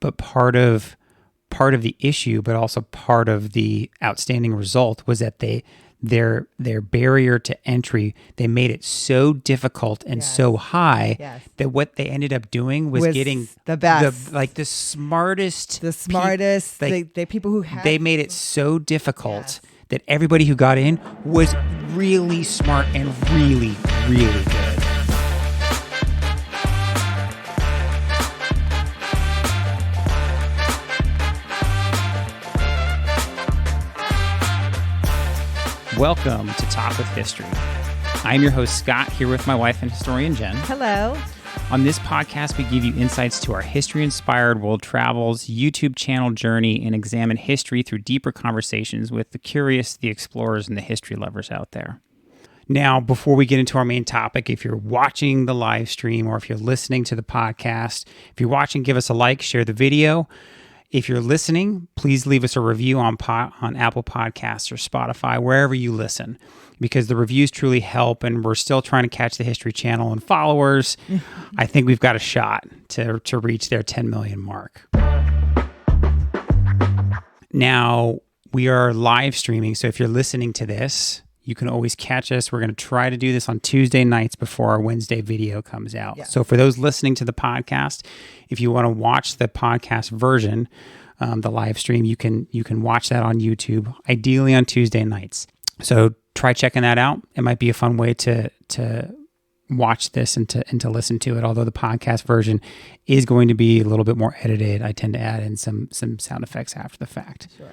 But part of the issue, but also part of the outstanding result was that their barrier to entry, they made it so difficult and so high that what they ended up doing was getting the best, the smartest, the people who had. They made it so difficult that everybody who got in was really smart and really, really good. Welcome to Talk with History. I'm your host, Scott, here with my wife and historian, Jen. Hello. On this podcast, we give you insights to our history-inspired world travels, YouTube channel journey, and examine history through deeper conversations with the curious, the explorers, and the history lovers out there. Now, before we get into our main topic, if you're watching the live stream or if you're listening to the podcast, if you're watching, give us a like, share the video. If you're listening, please leave us a review on Apple Podcasts or Spotify, wherever you listen, because the reviews truly help, and we're still trying to catch the History Channel and followers. I think we've got a shot to reach their 10 million mark. Now, we are live streaming, so if you're listening to this, you can always catch us. We're going to try to do this on Tuesday nights before our Wednesday video comes out. Yeah. So for those listening to the podcast, if you want to watch the podcast version, the live stream, you can watch that on YouTube, ideally on Tuesday nights. So try checking that out. It might be a fun way to watch this and to listen to it. Although the podcast version is going to be a little bit more edited, I tend to add in some sound effects after the fact. Sure.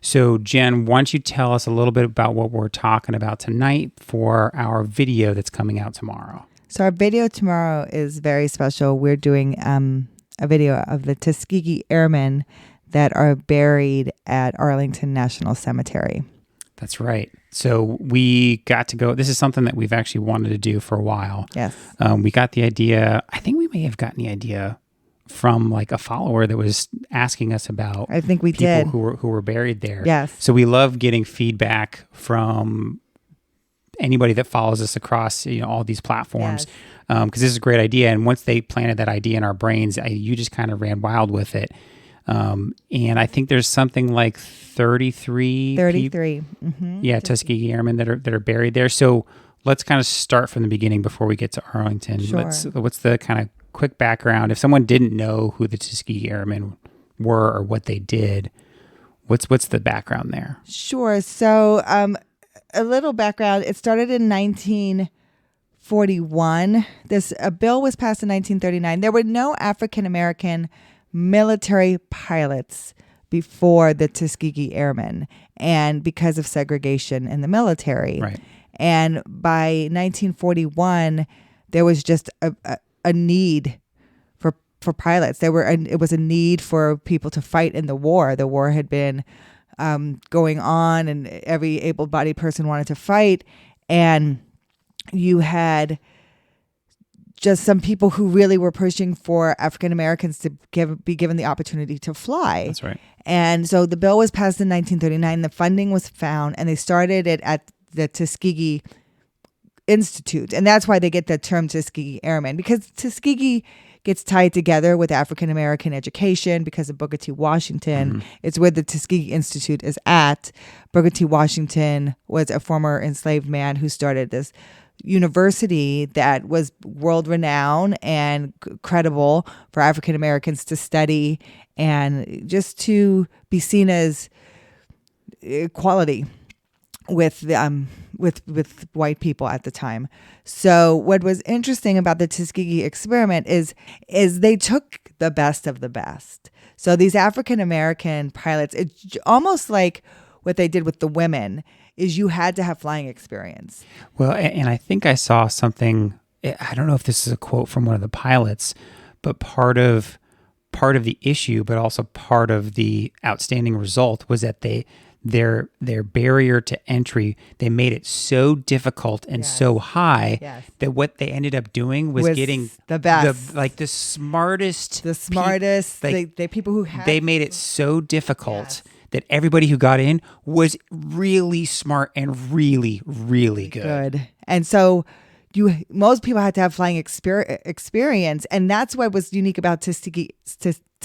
So, Jen, why don't you tell us a little bit about what we're talking about tonight for our video that's coming out tomorrow? So our video tomorrow is very special. We're doing a video of the Tuskegee Airmen that are buried at Arlington National Cemetery. That's right. So we got to go. This is something that we've actually wanted to do for a while. Yes. We got the idea. I think we may have gotten the idea from like a follower that was asking us about. I think we people did. who were buried there. Yes. So we love getting feedback from anybody that follows us across all these platforms, because this is a great idea. And once they planted that idea in our brains, you just kind of ran wild with it. And I think there's something like 33. Mm-hmm. Yeah, Tuskegee Airmen that are buried there. So let's kind of start from the beginning before we get to Arlington. Sure. What's the kind of quick background? If someone didn't know who the Tuskegee Airmen were or what they did, what's the background there? Sure. So a little background. It started in 1941. A bill was passed in 1939. There were no African American military pilots before the Tuskegee Airmen, and because of segregation in the military. Right. And by 1941, there was just a need for pilots. It was a need for people to fight in the war. The war had been going on, and every able-bodied person wanted to fight. And you had just some people who really were pushing for African Americans to be given the opportunity to fly. That's right. And so the bill was passed in 1939. The funding was found, and they started it at the Tuskegee Institute. And that's why they get the term Tuskegee Airmen, because Tuskegee gets tied together with African American education because of Booker T. Washington. Mm-hmm. It's where the Tuskegee Institute is at. Booker T. Washington was a former enslaved man who started this university that was world renowned and credible for African Americans to study and just to be seen as equality with white people at the time. So what was interesting about the Tuskegee experiment is they took the best of the best. So these African American pilots, it's almost like what they did with the women, is you had to have flying experience. Well, and I think I saw something, I don't know if this is a quote from one of the pilots, but part of the issue, but also part of the outstanding result was that their barrier to entry, they made it so difficult and so high that what they ended up doing was getting the best, the smartest, the people who had. They made it so difficult that everybody who got in was really smart and really, really good. And so most people had to have flying experience, and that's what was unique about Tuskegee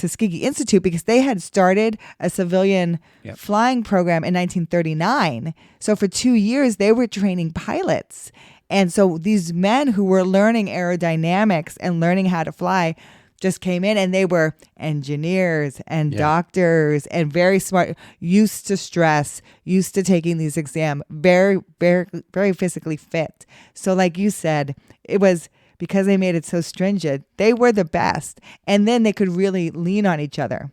Institute, because they had started a civilian flying program in 1939. So for 2 years, they were training pilots. And so these men who were learning aerodynamics and learning how to fly just came in, and they were engineers and doctors and very smart, used to stress, used to taking these exams, very, very, very physically fit. So like you said, it was because they made it so stringent, they were the best. And then they could really lean on each other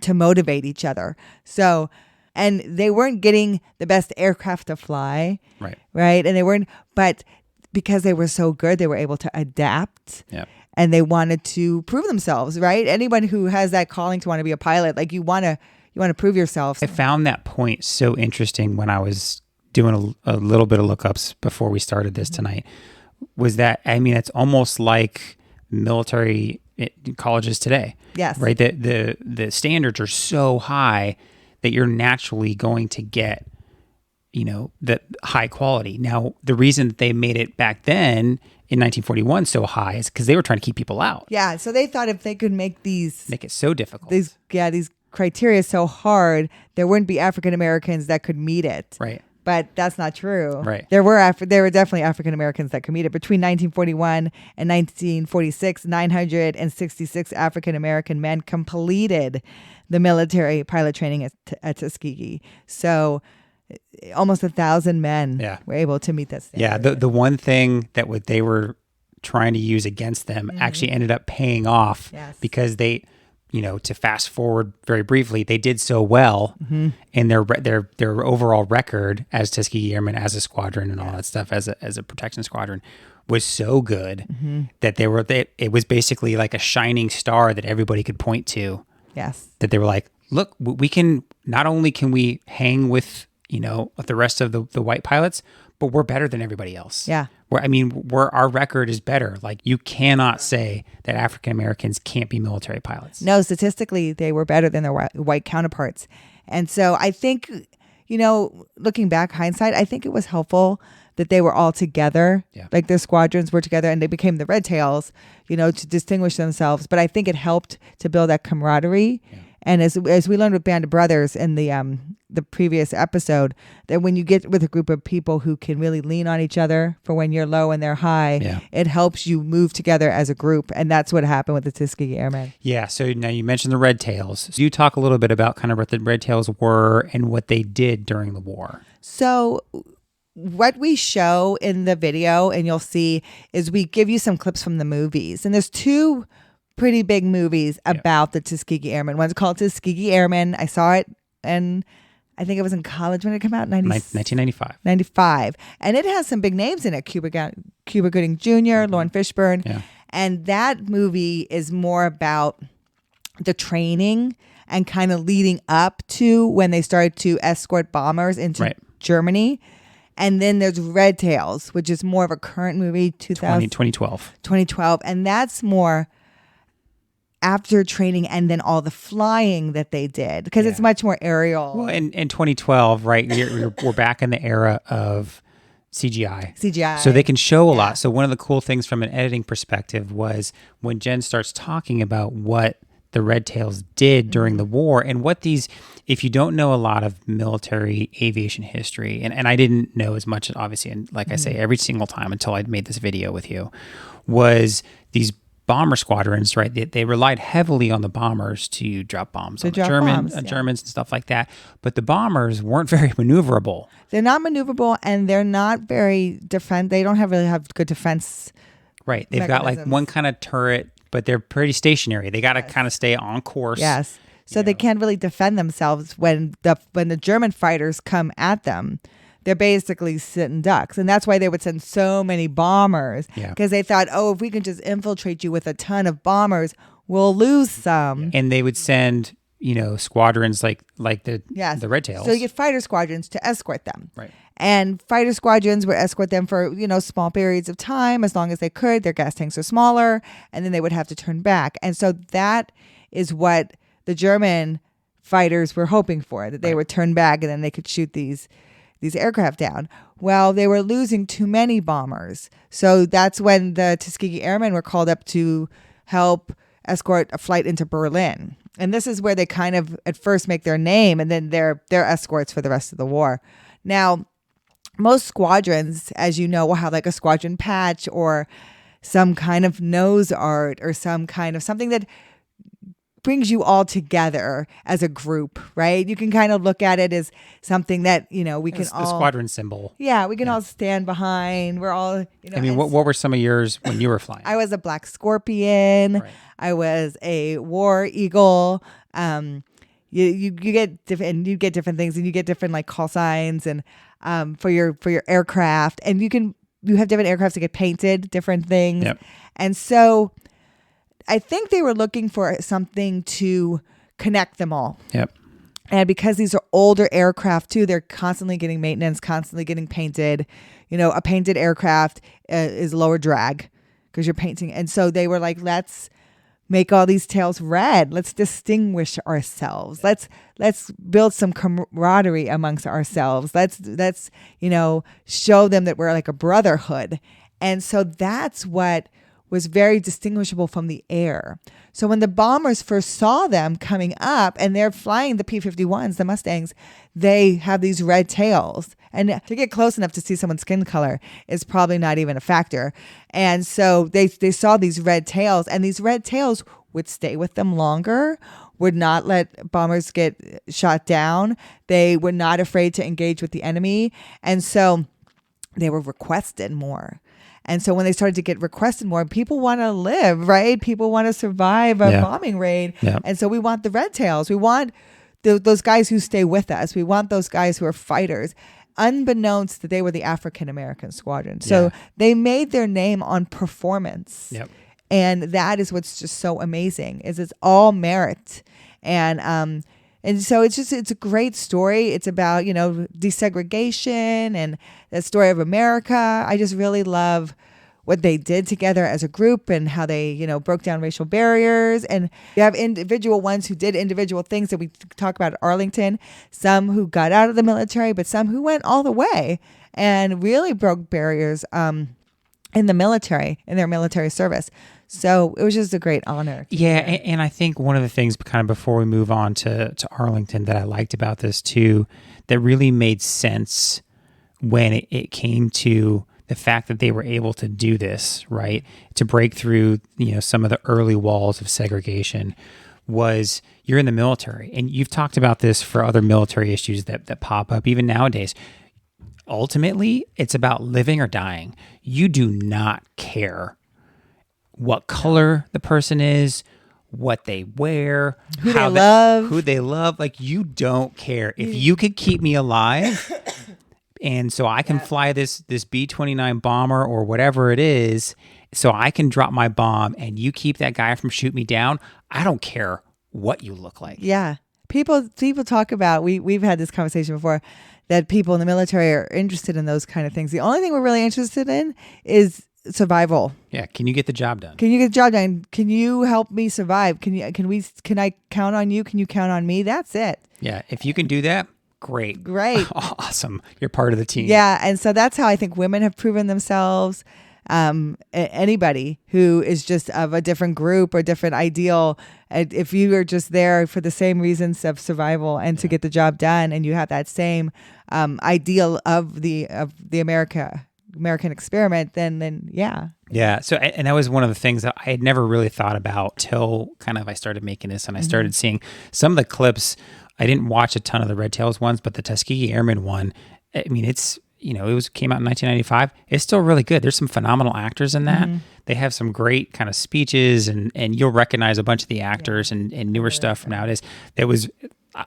to motivate each other. So, and they weren't getting the best aircraft to fly. Right. And they weren't, but because they were so good, they were able to adapt. And they wanted to prove themselves, right? Anyone who has that calling to want to be a pilot, like you want to prove yourself. I found that point so interesting when I was doing a little bit of lookups before we started this tonight. Was that, I mean, it's almost like military colleges today. Yes. Right? The standards are so high that you're naturally going to get, the high quality. Now, the reason that they made it back then in 1941 so high is because they were trying to keep people out. Yeah. So they thought if they could make it so difficult. These criteria so hard, there wouldn't be African Americans that could meet it. Right. But that's not true. Right. There were definitely African Americans that could meet it. Between 1941 and 1946, 966 African American men completed the military pilot training at Tuskegee. So almost 1,000 men were able to meet that standard. Yeah, the one thing that what they were trying to use against them actually ended up paying off because they, to fast forward very briefly, they did so well in their overall record as Tuskegee Airmen, as a squadron and all that stuff, as a protection squadron, was so good that it was basically like a shining star that everybody could point to. Yes. That they were like, look, we can, not only can we hang with the rest of the white pilots, but we're better than everybody else. Yeah. Our record is better. Like, you cannot say that African Americans can't be military pilots. No, statistically, they were better than their white counterparts. And so I think, looking back, hindsight, I think it was helpful that they were all together, like their squadrons were together, and they became the Red Tails, to distinguish themselves. But I think it helped to build that camaraderie. Yeah. And as we learned with Band of Brothers in the previous episode, that when you get with a group of people who can really lean on each other for when you're low and they're high, it helps you move together as a group. And that's what happened with the Tuskegee Airmen. Yeah. So now you mentioned the Red Tails. So you talk a little bit about kind of what the Red Tails were and what they did during the war. So what we show in the video, and you'll see, is we give you some clips from the movies. And there's two pretty big movies about the Tuskegee Airmen. One's called Tuskegee Airmen. I saw it, and I think it was in college when it came out, 1995. 95. And it has some big names in it. Cuba Gooding Jr., Lawrence Fishburne. Yeah. And that movie is more about the training and kind of leading up to when they started to escort bombers into Germany. And then there's Red Tails, which is more of a current movie, 2012. And that's more after training and then all the flying that they did, because it's much more aerial. Well, in 2012, right, we're back in the era of CGI. So they can show a lot. So one of the cool things from an editing perspective was when Jen starts talking about what the Red Tails did during the war, and what these, if you don't know a lot of military aviation history, and I didn't know as much, obviously, and like I say, every single time until I'd made this video with you, was these bomber squadrons, right? They relied heavily on the bombers to drop bombs on the Germans and stuff like that. But the bombers weren't very maneuverable. They're not maneuverable, and they're not very They don't really have good defense. Right. They've got like one kind of turret, but they're pretty stationary. They got to kind of stay on course. Yes. So they can't really defend themselves when the German fighters come at them. They're basically sitting ducks. And that's why they would send so many bombers. Because they thought, if we can just infiltrate you with a ton of bombers, we'll lose some. And they would send, squadrons like the Red Tails. So you get fighter squadrons to escort them. Right. And fighter squadrons would escort them for, small periods of time, as long as they could. Their gas tanks are smaller, and then they would have to turn back. And so that is what the German fighters were hoping for, that they would turn back and then they could shoot these these aircraft down. Well, they were losing too many bombers. So that's when the Tuskegee Airmen were called up to help escort a flight into Berlin. And this is where they kind of at first make their name, and then they're escorts for the rest of the war. Now, most squadrons, as you know, will have like a squadron patch or some kind of nose art or some kind of something that brings you all together as a group, right? You can kind of look at it as something that, we can all... the squadron symbol. Yeah, we can all stand behind. We're all, I mean, what were some of yours when you were flying? I was a black scorpion. Right. I was a war eagle. You get different, you get different things, and you get different like call signs and for your aircraft, and you have different aircrafts that get painted, different things. Yep. And so I think they were looking for something to connect them all. Yep. And because these are older aircraft too, they're constantly getting maintenance, constantly getting painted. A painted aircraft is lower drag because you're painting. And so they were like, let's make all these tails red. Let's distinguish ourselves. Let's build some camaraderie amongst ourselves. Let's show them that we're like a brotherhood. And so that's what was very distinguishable from the air. So when the bombers first saw them coming up and they're flying the P-51s, the Mustangs, they have these red tails. And to get close enough to see someone's skin color is probably not even a factor. And so they saw these red tails, and these red tails would stay with them longer, would not let bombers get shot down. They were not afraid to engage with the enemy. And so they were requested more. And so when they started to get requested more, people want to live, right? People want to survive a bombing raid. Yeah. And so we want the red tails. We want those guys who stay with us. We want those guys who are fighters, unbeknownst that they were the African-American squadron. So they made their name on performance. Yep. And that is what's just so amazing, is it's all merit. And so it's a great story. It's about, desegregation and the story of America. I just really love what they did together as a group and how they, broke down racial barriers. And you have individual ones who did individual things that we talk about at Arlington, some who got out of the military, but some who went all the way and really broke barriers in the military, in their military service. So it was just a great honor. Yeah, and I think one of the things kind of before we move on to Arlington that I liked about this too, that really made sense when it came to the fact that they were able to do this, right? To break through, some of the early walls of segregation, was you're in the military. And you've talked about this for other military issues that pop up even nowadays. Ultimately, it's about living or dying. You do not care what color the person is, what they wear, who they love. Like, you don't care. If you could keep me alive, and so I can fly this B-29 bomber or whatever it is, so I can drop my bomb and you keep that guy from shooting me down, I don't care what you look like. Yeah. People talk about, we've had this conversation before, that people in the military are interested in those kind of things. The only thing we're really interested in is survival. Yeah. Can you get the job done? Can you get the job done? Can you help me survive? Can I count on you? Can you count on me? That's it. Yeah. If you can do that, great. Awesome. You're part of the team. Yeah. And so that's how I think women have proven themselves. Anybody who is just of a different group or different ideal, if you are just there for the same reasons of survival and to get the job done, and you have that same ideal of the American experiment, then yeah. Yeah. So, and that was one of the things that I had never really thought about till kind of I started making this, and I started seeing some of the clips. I didn't watch a ton of the Red Tails ones, but the Tuskegee Airmen one, I mean, it's, came out in 1995. It's still really good. There's some phenomenal actors in that. They have some great kind of speeches, and you'll recognize a bunch of the actors and newer stuff from nowadays.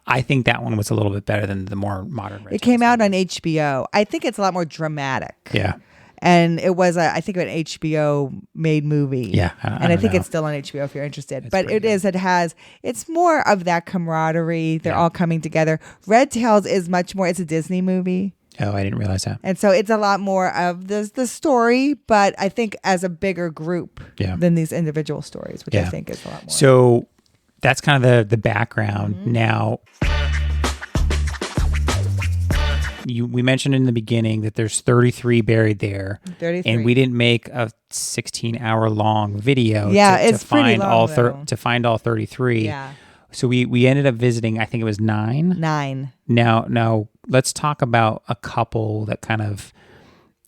I think that one was a little bit better than the more modern Red Tails. It came out on HBO. I think it's a lot more dramatic. Yeah. And it was, I think, an HBO made movie. Yeah. I think it's still on HBO if you're interested. But it's more of that camaraderie. They're all coming together. Red Tails is much more, it's a Disney movie. Oh, I didn't realize that. And so it's a lot more of the story, but I think as a bigger group than these individual stories, which I think is a lot more. So that's kind of the background. Now, we mentioned in the beginning that there's 33 buried there. 33. And we didn't make a 16-hour long video it's to pretty find long, to find all 33. Yeah. So we ended up visiting, I think it was 9. 9. Now let's talk about a couple that kind of,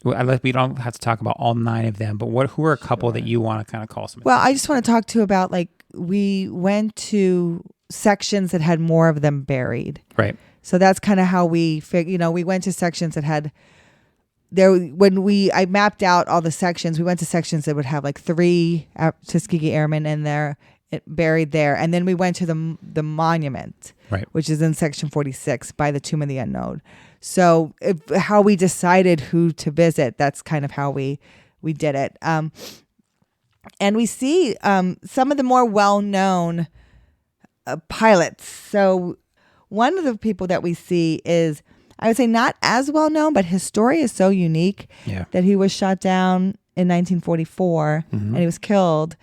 we don't have to talk about all 9 of them, but who are a couple that you want to kind of call some? Well, I just want to talk to about, like, we went to sections that had more of them buried. Right. So that's kind of how we we went to sections that had there. I mapped out all the sections, we went to sections that would have like 3 Tuskegee Airmen in there, buried there. And then we went to the monument, right, which is in section 46 by the Tomb of the Unknown. So how we decided who to visit, that's kind of how we did it. And we see some of the more well-known pilots. So one of the people that we see is, I would say, not as well-known, but his story is so unique that he was shot down in 1944 and he was killed,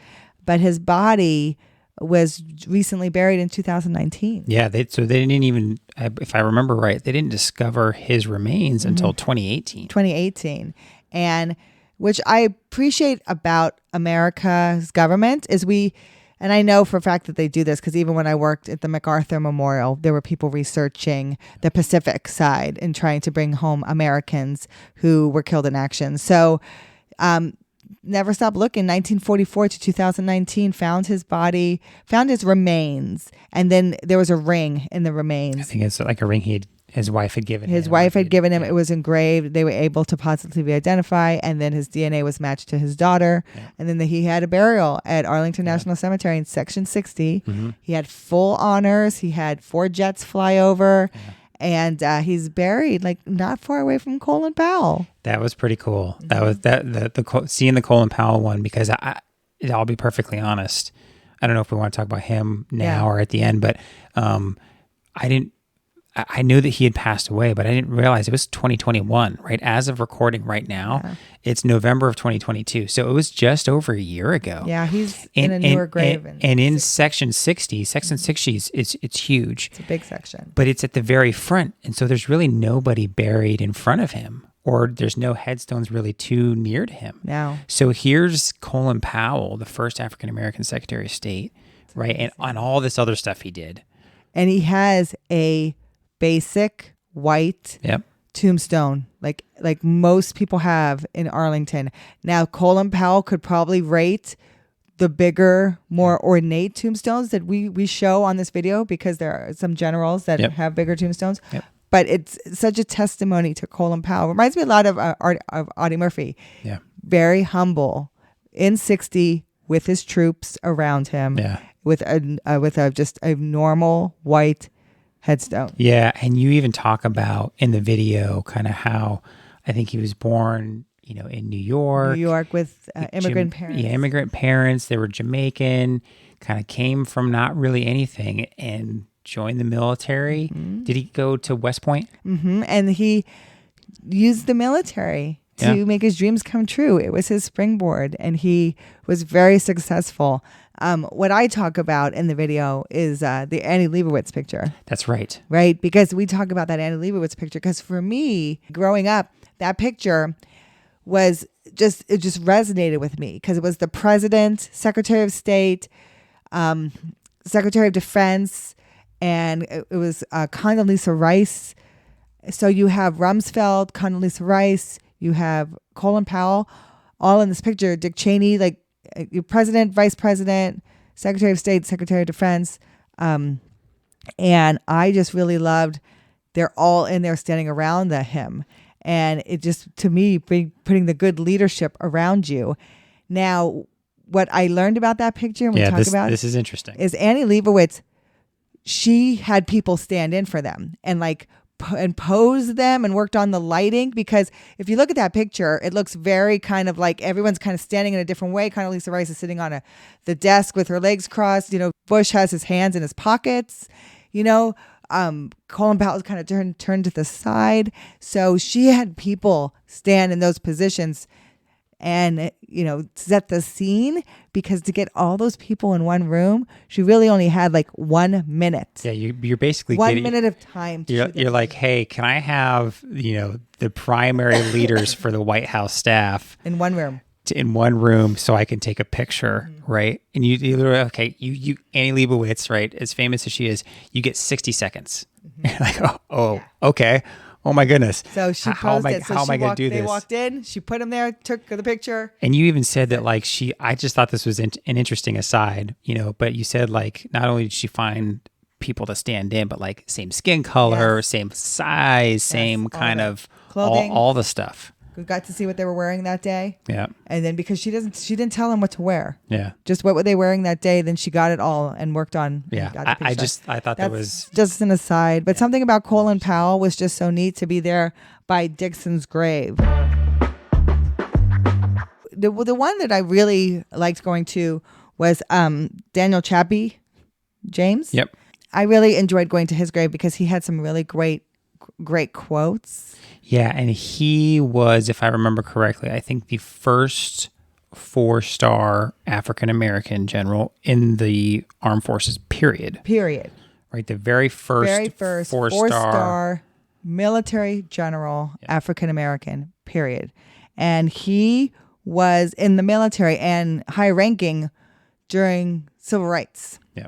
but his body was recently buried in 2019. Yeah, so they didn't even, if I remember right, they didn't discover his remains until 2018. 2018. And which I appreciate about America's government is and I know for a fact that they do this because even when I worked at the MacArthur Memorial, there were people researching the Pacific side and trying to bring home Americans who were killed in action. So never stopped looking. 1944 to 2019, found his body, found his remains, and then there was a ring in the remains. I think it's like a ring his wife had given him. His wife had given him. It was engraved. They were able to positively identify, and then his DNA was matched to his daughter. Yeah. And then he had a burial at Arlington National Cemetery in Section 60. Mm-hmm. He had full honors. He had 4 jets fly over, and he's buried like not far away from Colin Powell. That was pretty cool. Mm-hmm. That was the seeing the Colin Powell one, because I'll be perfectly honest. I don't know if we want to talk about him now or at the end, but I knew that he had passed away, but I didn't realize it was 2021, right? As of recording right now, it's November of 2022. So it was just over a year ago. Yeah, he's in a newer grave. And in Section 60, Section 60, it's huge. It's a big section. But it's at the very front. And so there's really nobody buried in front of him, or there's no headstones really too near to him. No. So here's Colin Powell, the first African-American Secretary of State, right? And on all this other stuff he did. And he has a basic white tombstone like most people have in Arlington. Now, Colin Powell could probably rate the bigger, more ornate tombstones that we show on this video, because there are some generals that have bigger tombstones. Yep. But it's such a testimony to Colin Powell. Reminds me a lot of Audie Murphy. Yeah, very humble in 60 with his troops around him. Yeah, with just a normal white headstone. Yeah, and you even talk about in the video kind of how I think he was born, in New York with immigrant parents. Yeah, immigrant parents. They were Jamaican, kind of came from not really anything and joined the military. Mm-hmm. Did he go to West Point? Mm-hmm. And he used the military to make his dreams come true. It was his springboard, and he was very successful. What I talk about in the video is the Annie Leibovitz picture. That's right. Right? Because we talk about that Annie Leibovitz picture, because for me, growing up, that picture it just resonated with me, because it was the president, Secretary of State, Secretary of Defense, and it was Condoleezza Rice. So you have Rumsfeld, Condoleezza Rice, you have Colin Powell, all in this picture. Dick Cheney, like president, vice president, Secretary of State, Secretary of Defense. And I just really loved, they're all in there standing around him. And it just, to me, putting the good leadership around you. Now, what I learned about that picture, and this is interesting, is Annie Leibovitz, she had people stand in for them and and pose them and worked on the lighting, because if you look at that picture, it looks very kind of like everyone's kind of standing in a different way. Condoleezza Rice is sitting on the desk with her legs crossed. Bush has his hands in his pockets. Colin Powell is kind of turned to the side. So she had people stand in those positions and, set the scene, because to get all those people in one room, she really only had like 1 minute. Yeah, you're basically 1 minute of time. You're like, hey, can I have, the primary leaders for the White House staff in one room? In one room so I can take a picture, right? And you literally, you Annie Leibovitz, right? As famous as she is, you get 60 seconds. You're like, okay. Oh my goodness. So she posed it. How am I going to do this? They walked in, she put him there, took the picture. And you even said that I just thought this was an interesting aside, but you said not only did she find people to stand in, but same skin color, same size, same kind of clothing, all the stuff. We got to see what they were wearing that day. Yeah. And then because she didn't tell them what to wear. Yeah. Just what were they wearing that day. Then she got it all and worked on. Yeah. I thought that was just an aside, but something about Colin Powell was just so neat to be there by Dixon's grave. The one that I really liked going to was Daniel Chappie James. Yep. I really enjoyed going to his grave because he had some really great quotes. Yeah, and he was, if I remember correctly, I think the first 4-star African-American general in the armed forces, period. Right, the very first 4-star military general, African-American, period. And he was in the military and high-ranking during civil rights. Yeah.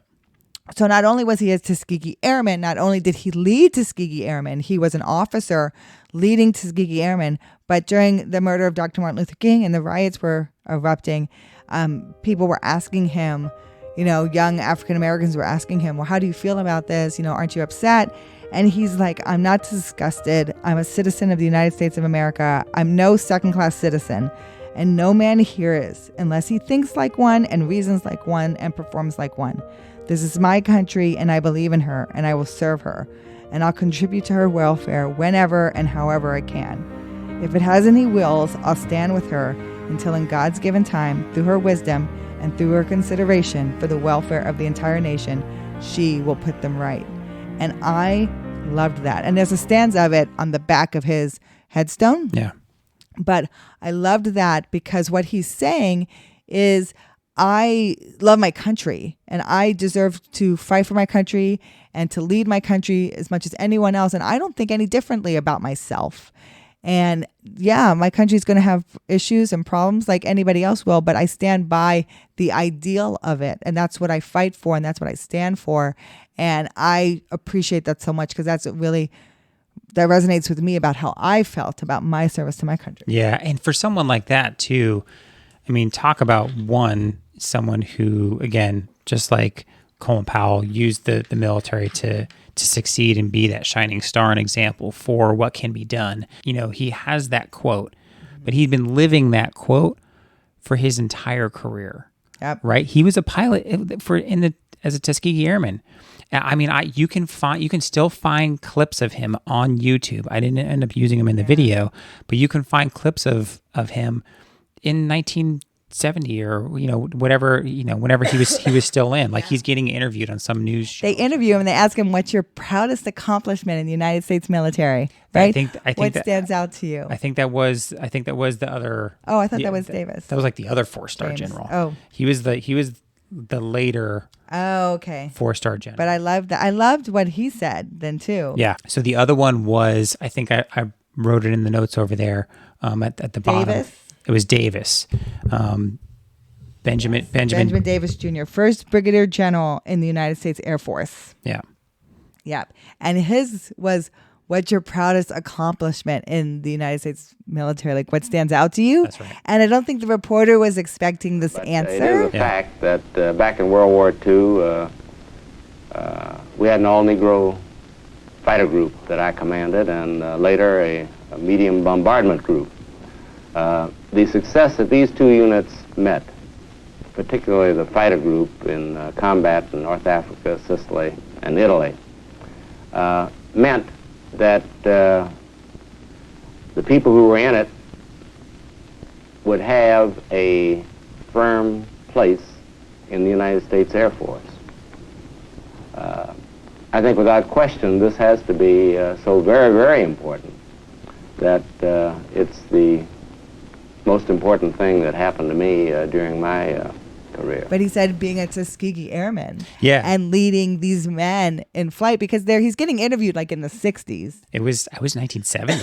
So not only was he a Tuskegee Airman, not only did he lead Tuskegee Airmen, he was an officer leading Tuskegee Airmen, but during the murder of Dr. Martin Luther King and the riots were erupting, people were asking him, young African Americans were asking him, well, how do you feel about this? Aren't you upset? And he's like, I'm not disgusted. I'm a citizen of the United States of America. I'm no second-class citizen. And no man here is, unless he thinks like one and reasons like one and performs like one. This is my country, and I believe in her, and I will serve her. And I'll contribute to her welfare whenever and however I can. If it has any wills, I'll stand with her until in God's given time, through her wisdom and through her consideration for the welfare of the entire nation, she will put them right. And I loved that. And there's a stanza of it on the back of his headstone. Yeah. But I loved that because what he's saying is, I love my country and I deserve to fight for my country and to lead my country as much as anyone else. And I don't think any differently about myself. And yeah, my country is going to have issues and problems like anybody else will, but I stand by the ideal of it. And that's what I fight for. And that's what I stand for. And I appreciate that so much because that resonates with me about how I felt about my service to my country. Yeah. And for someone like that too, I mean, talk about someone who, again, just like Colin Powell, used the military to succeed and be that shining star and example for what can be done. He has that quote, but he'd been living that quote for his entire career. Yep. Right? He was a pilot as a Tuskegee Airman. I mean, you can still find clips of him on YouTube. I didn't end up using him in the video, but you can find clips of him in 1970 or whatever, whenever he was still in, he's getting interviewed on some news show. They interview him and they ask him, what's your proudest accomplishment in the United States military? Right? I think what stands out to you? I think that was the other. Oh, I thought that was Davis. That was the other 4-star general. Oh, he was the later. Oh, okay. 4-star general. But I loved that. I loved what he said then too. Yeah. So the other one was, I think I wrote it in the notes over there at the bottom. Davis? It was Davis. Benjamin Davis Jr., first brigadier general in the United States Air Force. Yeah. Yep. And his was, what's your proudest accomplishment in the United States military? What stands out to you? That's right. And I don't think the reporter was expecting this answer. It is a fact that back in World War II, we had an all-Negro fighter group that I commanded, and later a medium bombardment group. The success that these two units met, particularly the fighter group in combat in North Africa, Sicily, and Italy, meant that the people who were in it would have a firm place in the United States Air Force. I think without question this has to be so very, very important that it's the most important thing that happened to me during my career. But he said being a Tuskegee Airman, and leading these men in flight, because he's getting interviewed like in the 60s. I was 1970.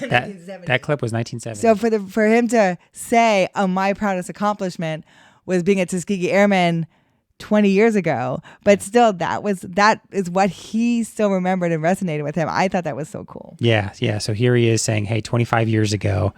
That clip was 1970. So for him to say, "Oh, my proudest accomplishment was being a Tuskegee Airman 20 years ago," but still that is what he still remembered and resonated with him. I thought that was so cool. Yeah. So here he is saying, hey, 25 years ago,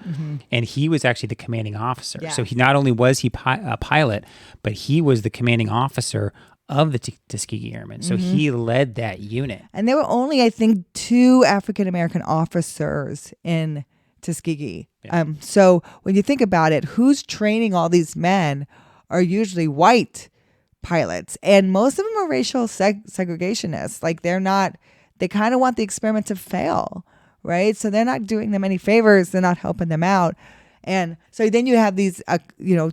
and he was actually the commanding officer. Yeah. So he not only was he a pilot, but he was the commanding officer of the Tuskegee Airmen. So he led that unit. And there were only, I think, 2 African-American officers in Tuskegee. Yeah. So when you think about it, who's training all these men are usually white pilots, and most of them are racial segregationists. Like they kind of want the experiment to fail, right? So they're not doing them any favors. They're not helping them out. And so then you have these,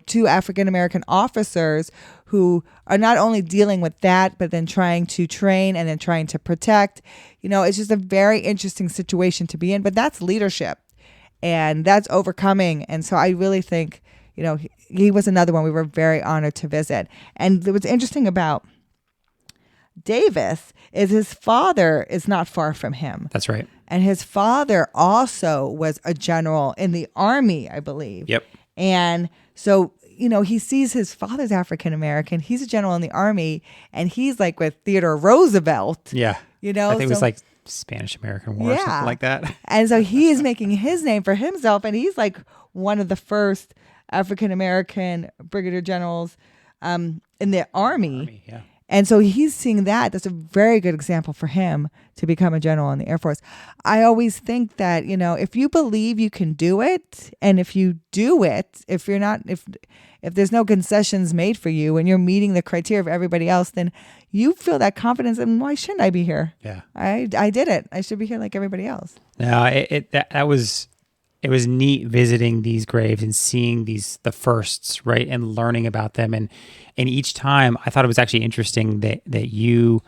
2 African-American officers who are not only dealing with that, but then trying to train and then trying to protect. It's just a very interesting situation to be in, but that's leadership and that's overcoming. And so I really think, he was another one we were very honored to visit. And what's interesting about Davis is his father is not far from him. That's right. And his father also was a general in the Army, I believe. Yep. And so, he sees his father's African American. He's a general in the Army, and he's like with Theodore Roosevelt. Yeah. I think it was like Spanish-American War or something like that. And so he is making his name for himself, and he's like one of the first African-American brigadier generals in the Army. Yeah. And so he's seeing that. That's a very good example for him to become a general in the Air Force. I always think that, if you believe you can do it, and if you do it, if there's no concessions made for you and you're meeting the criteria of everybody else, then you feel that confidence. And why shouldn't I be here? Yeah. I did it. I should be here like everybody else. No, it was neat visiting these graves and seeing the firsts, right, and learning about them. And each time, I thought it was actually interesting that you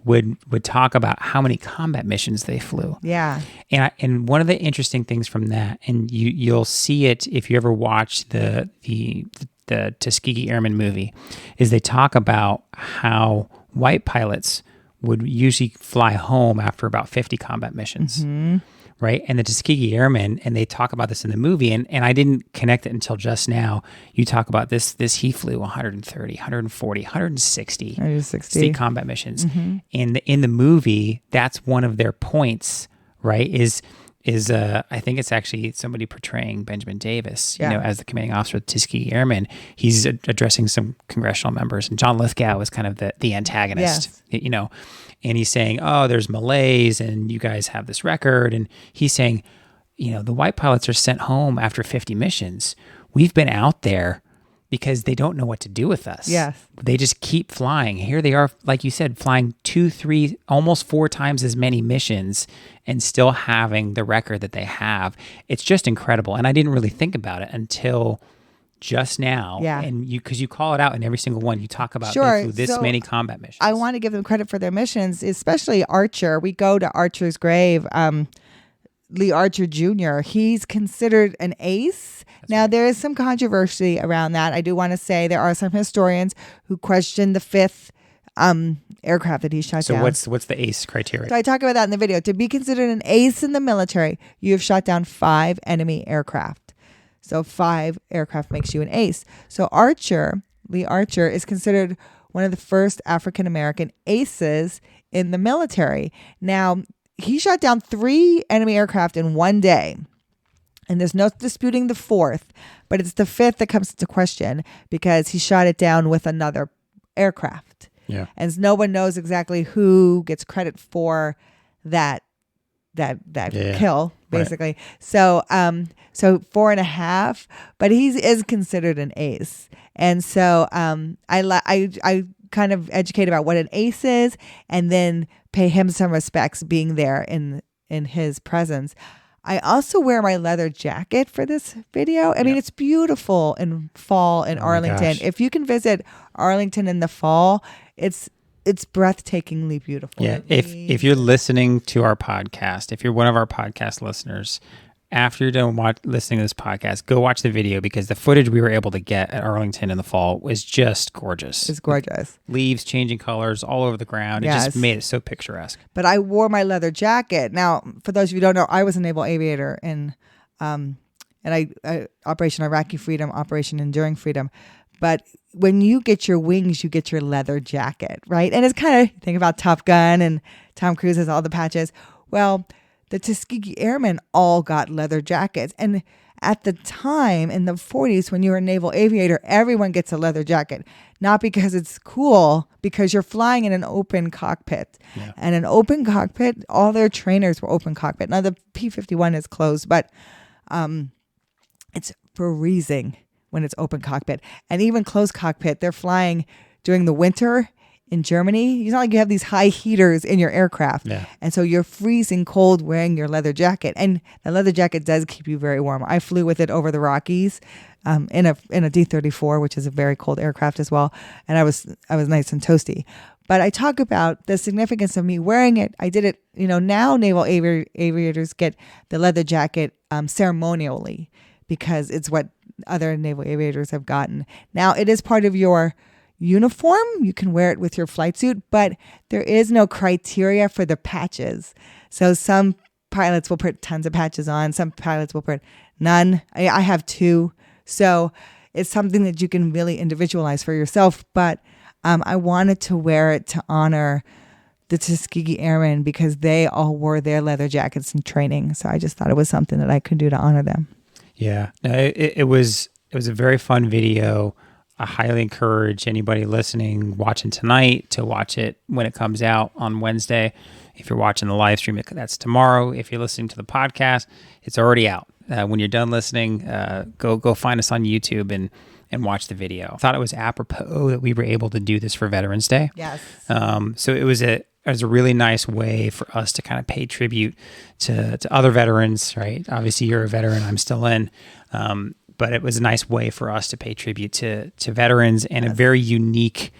would talk about how many combat missions they flew. Yeah. And one of the interesting things from that, and you'll see it if you ever watch the Tuskegee Airmen movie, is they talk about how white pilots would usually fly home after about 50 combat missions. Mm-hmm. Right. And the Tuskegee Airmen, and they talk about this in the movie, and I didn't connect it until just now. You talk about this he flew 130, 140, 160 combat missions. Mm-hmm. And in the movie, that's one of their points, right? Is I think it's actually somebody portraying Benjamin Davis, as the commanding officer of the Tuskegee Airmen. He's addressing some congressional members, and John Lithgow is kind of the antagonist, and he's saying, oh, there's Malays and you guys have this record. And he's saying, the white pilots are sent home after 50 missions. We've been out there because they don't know what to do with us. Yes. They just keep flying. Here they are, like you said, flying 2, 3, almost 4 times as many missions and still having the record that they have. It's just incredible. And I didn't really think about it until just now. Yeah. And because you call it out in every single one, you talk about sure. they flew this many combat missions. I want to give them credit for their missions, especially Archer. We go to Archer's grave. Lee Archer Jr., he's considered an ace. That's now, right. There is some controversy around that. I do want to say there are some historians who question the 5th aircraft that he shot down. So what's the ace criteria? So I talk about that in the video. To be considered an ace in the military, you have shot down 5 enemy aircraft. So 5 aircraft makes you an ace. So Lee Archer, is considered one of the first African-American aces in the military. Now, he shot down 3 enemy aircraft in one day. And there's no disputing the 4th, but it's the 5th that comes into question because he shot it down with another aircraft. Yeah. And no one knows exactly who gets credit for that kill, basically. Right. So 4.5, but he is considered an ace. And so I kind of educate about what an ace is, and then pay him some respects being there in his presence. I also wear my leather jacket for this video. I mean, it's beautiful in fall in Arlington. If you can visit Arlington in the fall, it's breathtakingly beautiful. Yeah. If you're listening to our podcast, if you're one of our podcast listeners, after you're done listening to this podcast, go watch the video because the footage we were able to get at Arlington in the fall was just gorgeous. It's gorgeous. Leaves changing colors all over the ground. It just made it so picturesque. But I wore my leather jacket. Now, for those of you who don't know, I was a naval aviator in Operation Iraqi Freedom, Operation Enduring Freedom. But when you get your wings, you get your leather jacket, right? And it's kind of, think about Top Gun and Tom Cruise has all the patches. Well, the Tuskegee Airmen all got leather jackets. And at the time, in the 40s, when you were a naval aviator, everyone gets a leather jacket. Not because it's cool, because you're flying in an open cockpit. Yeah. And an open cockpit, all their trainers were open cockpit. Now, the P-51 is closed, but it's freezing when it's open cockpit. And even closed cockpit, they're flying during the winter in Germany. It's not like you have these high heaters in your aircraft. Yeah. And so you're freezing cold wearing your leather jacket. And the leather jacket does keep you very warm. I flew with it over the Rockies in a D-34, which is a very cold aircraft as well. And I was nice and toasty. But I talk about the significance of me wearing it. I did it, now naval aviators get the leather jacket ceremonially because it's what other naval aviators have gotten. Now, it is part of your uniform. You can wear it with your flight suit, but there is no criteria for the patches. So some pilots will put tons of patches on. Some pilots will put none. I have 2. So it's something that you can really individualize for yourself. But I wanted to wear it to honor the Tuskegee Airmen because they all wore their leather jackets in training. So I just thought it was something that I could do to honor them. Yeah, it was a very fun video. I highly encourage anybody listening, watching tonight, to watch it when it comes out on Wednesday. If you're watching the live stream, that's tomorrow. If you're listening to the podcast, it's already out. When you're done listening, go find us on YouTube and watch the video. I thought it was apropos that we were able to do this for Veterans Day. Yes. So it was a really nice way for us to kind of pay tribute to other veterans, right? Obviously, you're a veteran. I'm still in. But it was a nice way for us to pay tribute to veterans and a very unique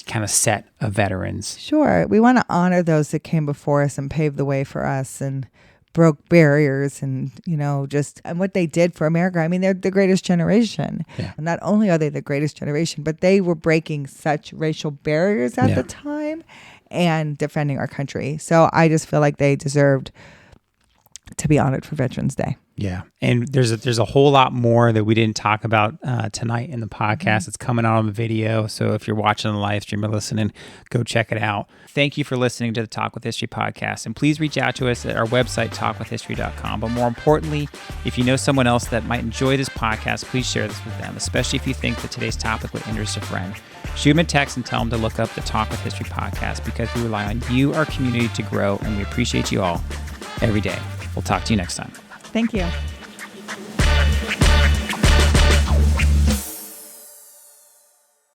kind of set of veterans. Sure. We want to honor those that came before us and paved the way for us and broke barriers and, and what they did for America. I mean, they're the greatest generation. Yeah. And not only are they the greatest generation, but they were breaking such racial barriers at the time and defending our country. So I just feel like they deserved to be honored for Veterans Day. Yeah. And there's a whole lot more that we didn't talk about tonight in the podcast. Mm-hmm. It's coming out on the video. So if you're watching the live stream or listening, go check it out. Thank you for listening to the Talk with History podcast. And please reach out to us at our website, talkwithhistory.com. But more importantly, if you know someone else that might enjoy this podcast, please share this with them, especially if you think that today's topic would interest a friend. Shoot them a text and tell them to look up the Talk with History podcast because we rely on you, our community, to grow, and we appreciate you all every day. We'll talk to you next time. Thank you.